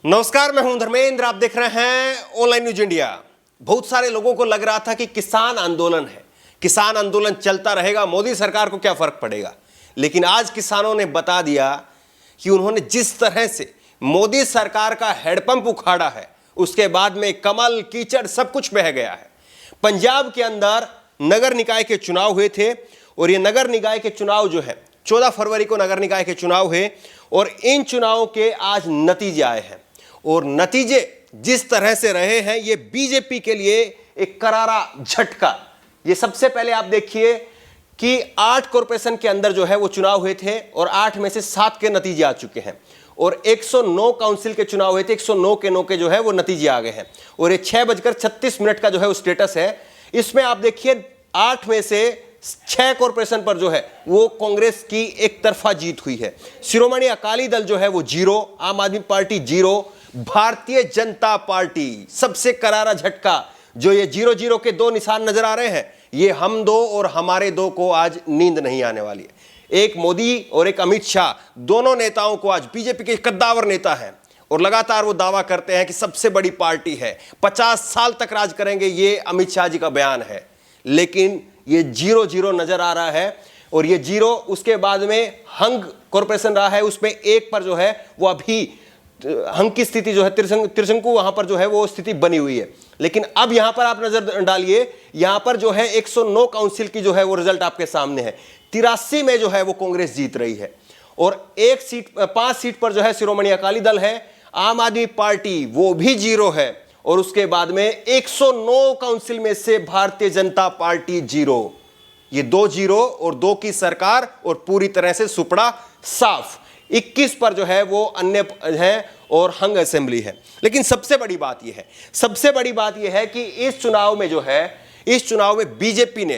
नमस्कार, मैं हूं धर्मेंद्र। आप देख रहे हैं ऑनलाइन न्यूज इंडिया। बहुत सारे लोगों को लग रहा था कि किसान आंदोलन है, किसान आंदोलन चलता रहेगा, मोदी सरकार को क्या फर्क पड़ेगा। लेकिन आज किसानों ने बता दिया कि उन्होंने जिस तरह से मोदी सरकार का हैंडपंप उखाड़ा है, उसके बाद में कमल कीचड़ सब कुछ बह गया है। पंजाब के अंदर नगर निकाय के चुनाव हुए थे और ये नगर निकाय के चुनाव जो है 14 फरवरी को नगर निकाय के चुनाव हुए और इन चुनावों के आज नतीजे आए हैं। और नतीजे जिस तरह से रहे हैं, ये बीजेपी के लिए एक करारा झटका। ये सबसे पहले आप देखिए कि 8 कॉर्पोरेशन के अंदर जो है वो चुनाव हुए थे और 8 में से 7 के नतीजे आ चुके हैं और 109 काउंसिल के चुनाव हुए थे, 109 के 9 के जो है वो नतीजे आ गए हैं और ये 6:36 का जो है वो स्टेटस है। इसमें आप देखिए 8 में से 6 कॉर्पोरेशन पर जो है वो कांग्रेस की एक तरफा जीत हुई है। शिरोमणि अकाली दल जो है वो 0, आम आदमी पार्टी 0, भारतीय जनता पार्टी सबसे करारा झटका। जो ये 0-0 के 2 निशान नजर आ रहे हैं, ये हम 2 और हमारे 2 को आज नींद नहीं आने वाली है। एक मोदी और एक अमित शाह, दोनों नेताओं को आज बीजेपी के कद्दावर नेता हैं और लगातार वो दावा करते हैं कि सबसे बड़ी पार्टी है, 50 साल तक राज करेंगे, ये अमित शाह जी का बयान है। लेकिन ये 0-0 नजर आ रहा है और ये 0 उसके बाद में हंग कॉर्पोरेशन रहा है, उसमें 1 पर जो है वो अभी हंग की स्थिति जो है त्रिशंकु वहां पर जो है वो स्थिति बनी हुई है। लेकिन अब यहां पर आप नजर डालिए, यहां पर जो है 109 काउंसिल की जो है वो रिजल्ट आपके सामने है। 83 में जो है वो कांग्रेस जीत रही है और 5 सीट पर जो है शिरोमणि अकाली दल है, आम आदमी पार्टी वो भी 0 है और उसके बाद में 109 काउंसिल में से भारतीय जनता पार्टी 0। ये 2-0 और 2 की सरकार और पूरी तरह से सुपड़ा साफ। 21 पर जो है वो अन्य है और हंग असेंबली है। लेकिन सबसे बड़ी बात यह है कि इस चुनाव में बीजेपी ने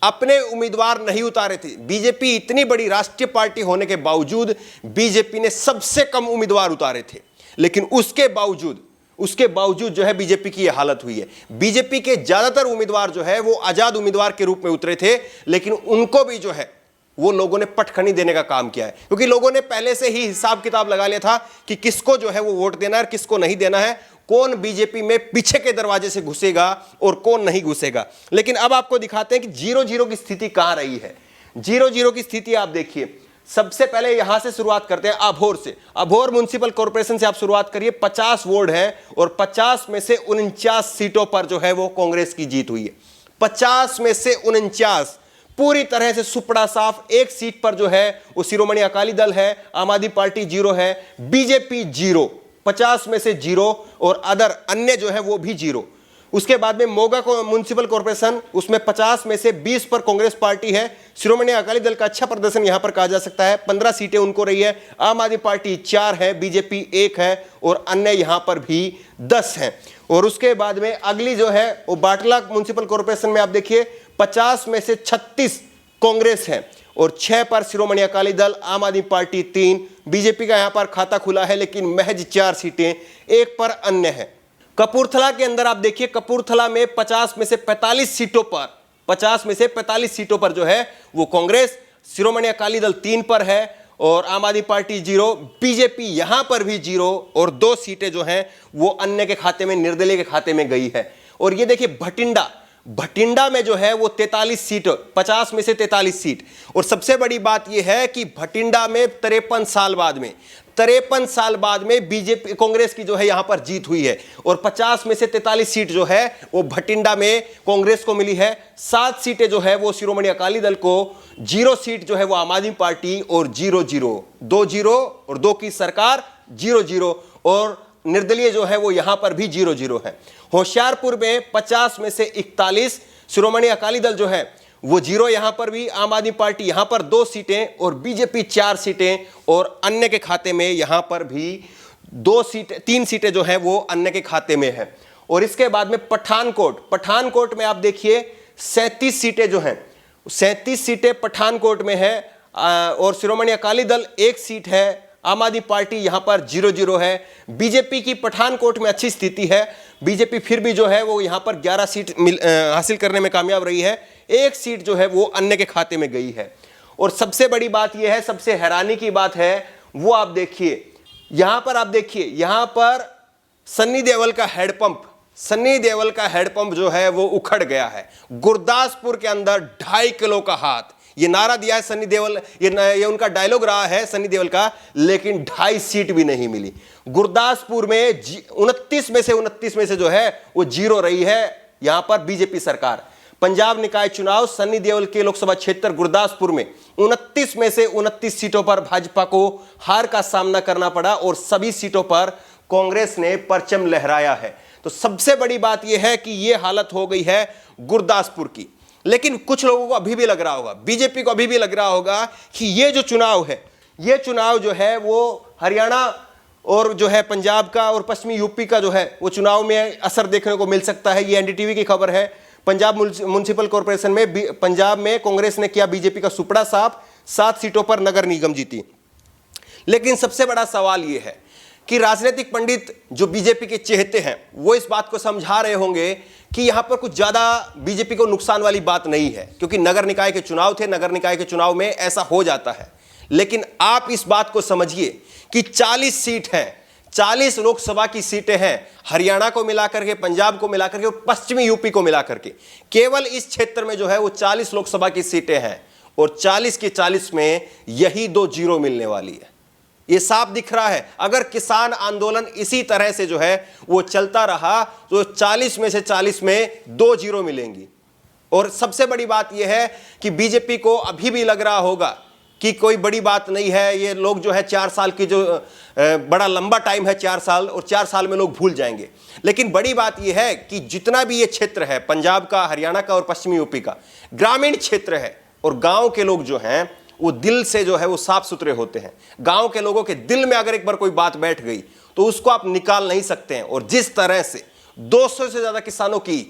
अपने उम्मीदवार नहीं उतारे थे। बीजेपी इतनी बड़ी राष्ट्रीय पार्टी होने के बावजूद बीजेपी ने सबसे कम उम्मीदवार उतारे थे, लेकिन उसके बावजूद जो है बीजेपी की यह हालत हुई है। बीजेपी के ज्यादातर उम्मीदवार जो है वो आजाद उम्मीदवार के रूप में उतरे थे, लेकिन उनको भी जो है वो लोगों ने पटखनी देने का काम किया है, क्योंकि लोगों ने पहले से ही हिसाब किताब लगा लिया था कि किसको जो है वो वोट देना है और किसको नहीं देना है, कौन बीजेपी में पीछे के दरवाजे से घुसेगा और कौन नहीं घुसेगा। लेकिन अब आपको दिखाते हैं कि 0-0 की स्थिति कहां रही है। 0-0 की स्थिति आप देखिए। सबसे पहले यहां से शुरुआत करते हैं अभोर से। अभोर म्युनिसिपल कॉर्पोरेशन से आप शुरुआत करिए। 50 वार्ड है और 50 में से 49 सीटों पर जो है वो कांग्रेस की जीत हुई है। 50 में से 49 पूरी तरह से सुपड़ा साफ। 1 सीट पर जो है वो शिरोमणि अकाली दल है, आम आदमी पार्टी 0 है, बीजेपी 0, 50 में से 0 और अदर अन्य जो है वो भी 0। उसके बाद में मोगा को म्युनिसिपल कॉर्पोरेशन, उसमें 50 में से 20 पर कांग्रेस पार्टी है। शिरोमणि अकाली दल का अच्छा प्रदर्शन यहां पर कहा जा सकता है, 15 सीटें उनको रही है। आम आदमी पार्टी 4 है, बीजेपी 1 है और अन्य यहां पर भी 10 हैं। और उसके बाद में अगली जो है वो बाटला म्युनिसिपल कॉर्पोरेशन में आप देखिए 50 में से 36 कांग्रेस है और 6 पर शिरोमणि अकाली दल, आम आदमी पार्टी 3, बीजेपी का यहां पर खाता खुला है लेकिन महज 4 सीटें, 1 पर अन्य है। कपूरथला के अंदर आप देखिए, कपूरथला में 50 में से 45 सीटों पर जो है वो कांग्रेस, शिरोमणि अकाली दल 3 पर है और आम आदमी पार्टी 0, बीजेपी यहां पर भी 0 और 2 सीटें जो हैं वो अन्य के खाते में, निर्दलीय के खाते में गई है। और ये देखिए भटिंडा में जो है वो 43 सीट, 50 में से 43 सीट। और सबसे बड़ी बात यह है कि भटिंडा में 53 साल बाद में बीजेपी कांग्रेस की जो है यहां पर जीत हुई है और 50 में से 43 सीट जो है वो भटिंडा में कांग्रेस को मिली है। 7 सीटें जो है वो शिरोमणि अकाली दल को, 0 सीट जो है वो आम आदमी पार्टी और 0-0, 2-0 और 2 की सरकार 0-0 और निर्दलीय जो है वो यहां पर भी 0-0 है। होशियारपुर में 50 में से 41 शिरोमणि अकाली दल जो है वो 0 यहां पर भी, आम आदमी पार्टी यहां पर 2 सीटें और बीजेपी 4 सीटें और अन्य के खाते में यहां पर भी 3 सीटें जो है वो अन्य के खाते में है। और इसके बाद में पठानकोट में आप देखिए 37 सीटें जो हैं, 37 सीटें पठानकोट में है और शिरोमणि अकाली दल 1 सीट है, आम आदमी पार्टी यहां पर 0-0 है। बीजेपी की पठानकोट में अच्छी स्थिति है, बीजेपी फिर भी जो है वो यहां पर 11 सीट हासिल करने में कामयाब रही है। 1 सीट जो है वो अन्य के खाते में गई है। और सबसे बड़ी बात यह है, सबसे हैरानी की बात है वो आप देखिए यहां पर आप देखिए, यहां पर सन्नी देओल का हैंडपंप जो है वो उखड़ गया है। गुरदासपुर के अंदर 2.5 किलो का हाथ, ये नारा दिया है सन्नी देओल, ये उनका डायलॉग रहा है सन्नी देओल का, लेकिन 2.5 सीट भी नहीं मिली। गुरदासपुर में 29 में से जो है वो 0 रही है यहां पर बीजेपी सरकार। पंजाब निकाय चुनाव सन्नी देओल के लोकसभा क्षेत्र गुरदासपुर में 29 में से 29 सीटों पर भाजपा को हार का सामना करना पड़ा और सभी सीटों पर कांग्रेस ने परचम लहराया है। तो सबसे बड़ी बात यह है कि यह हालत हो गई है गुरदासपुर की। लेकिन कुछ लोगों को अभी भी लग रहा होगा, बीजेपी को अभी भी लग रहा होगा कि यह जो चुनाव है, यह चुनाव जो है वो हरियाणा और जो है पंजाब का और पश्चिमी यूपी का जो है वो चुनाव में असर देखने को मिल सकता है। ये एनडीटीवी की खबर है। पंजाब म्युनिसिपल कॉर्पोरेशन में पंजाब में कांग्रेस ने किया बीजेपी का सुपड़ा साफ, 7 सीटों पर नगर निगम जीती। लेकिन सबसे बड़ा सवाल यह है कि राजनीतिक पंडित जो बीजेपी के चहेते हैं वो इस बात को समझा रहे होंगे कि यहां पर कुछ ज्यादा बीजेपी को नुकसान वाली बात नहीं है, क्योंकि नगर निकाय के चुनाव थे, नगर निकाय के चुनाव में ऐसा हो जाता है। लेकिन आप इस बात को समझिए कि 40 सीट हैं, 40 लोकसभा की सीटें हैं, हरियाणा को मिलाकर के, पंजाब को मिलाकर के, पश्चिमी यूपी को मिलाकर के, केवल इस क्षेत्र में जो है वो 40 लोकसभा की सीटें हैं और 40 के 40 में यही 2 0 मिलने वाली है। ये साफ दिख रहा है। अगर किसान आंदोलन इसी तरह से जो है वो चलता रहा तो 40 में से 40 में 2 0 मिलेंगी। और सबसे बड़ी बात यह है कि बीजेपी को अभी भी लग रहा होगा कि कोई बड़ी बात नहीं है, ये लोग जो है 4 साल की जो बड़ा लंबा टाइम है 4 साल, और 4 साल में लोग भूल जाएंगे। लेकिन बड़ी बात यह है कि जितना भी ये क्षेत्र है, पंजाब का, हरियाणा का और पश्चिमी यूपी का, ग्रामीण क्षेत्र है और गांव के लोग जो हैं वो दिल से जो है वो साफ सुथरे होते हैं। गांव के लोगों के दिल में अगर एक बार कोई बात बैठ गई तो उसको आप निकाल नहीं सकते हैं। और जिस तरह से 200 से ज्यादा किसानों की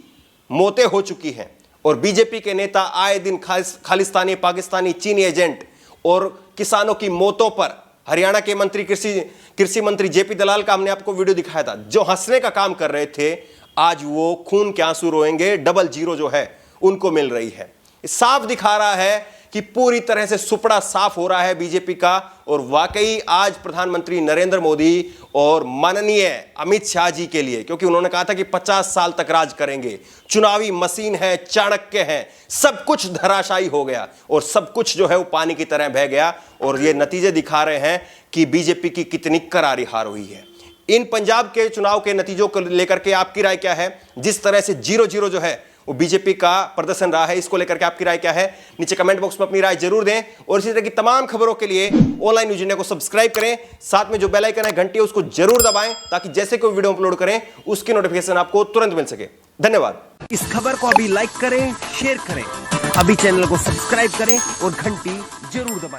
मौतें हो चुकी हैं और बीजेपी के नेता आए दिन खालिस्तानी, पाकिस्तानी, चीनी एजेंट और किसानों की मौतों पर, हरियाणा के मंत्री कृषि मंत्री जेपी दलाल का हमने आपको वीडियो दिखाया था, जो हंसने का काम कर रहे थे, आज वो खून के आंसू रोएंगे। 00 जो है उनको मिल रही है। साफ दिखा रहा है कि पूरी तरह से सुपड़ा साफ हो रहा है बीजेपी का। और वाकई आज प्रधानमंत्री नरेंद्र मोदी और माननीय अमित शाह जी के लिए, क्योंकि उन्होंने कहा था कि 50 साल तक राज करेंगे, चुनावी मशीन है, चाणक्य है, सब कुछ धराशायी हो गया और सब कुछ जो है वो पानी की तरह बह गया। और ये नतीजे दिखा रहे हैं कि बीजेपी की कितनी करारी हार हुई है। इन पंजाब के चुनाव के नतीजों को लेकर के आपकी राय क्या है? जिस तरह से 0-0 जो है वो बीजेपी का प्रदर्शन रहा है, इसको लेकर के आपकी राय क्या है? नीचे कमेंट बॉक्स में अपनी राय जरूर दें। और इसी तरह की तमाम खबरों के लिए ऑनलाइन न्यूज़ इंडिया को सब्सक्राइब करें, साथ में जो बेल आइकन है घंटी उसको जरूर दबाएं, ताकि जैसे कोई वीडियो अपलोड करें उसकी नोटिफिकेशन आपको तुरंत मिल सके। धन्यवाद। इस खबर को अभी लाइक करें, शेयर करें, अभी चैनल को सब्सक्राइब करें और घंटी जरूर दबाएं।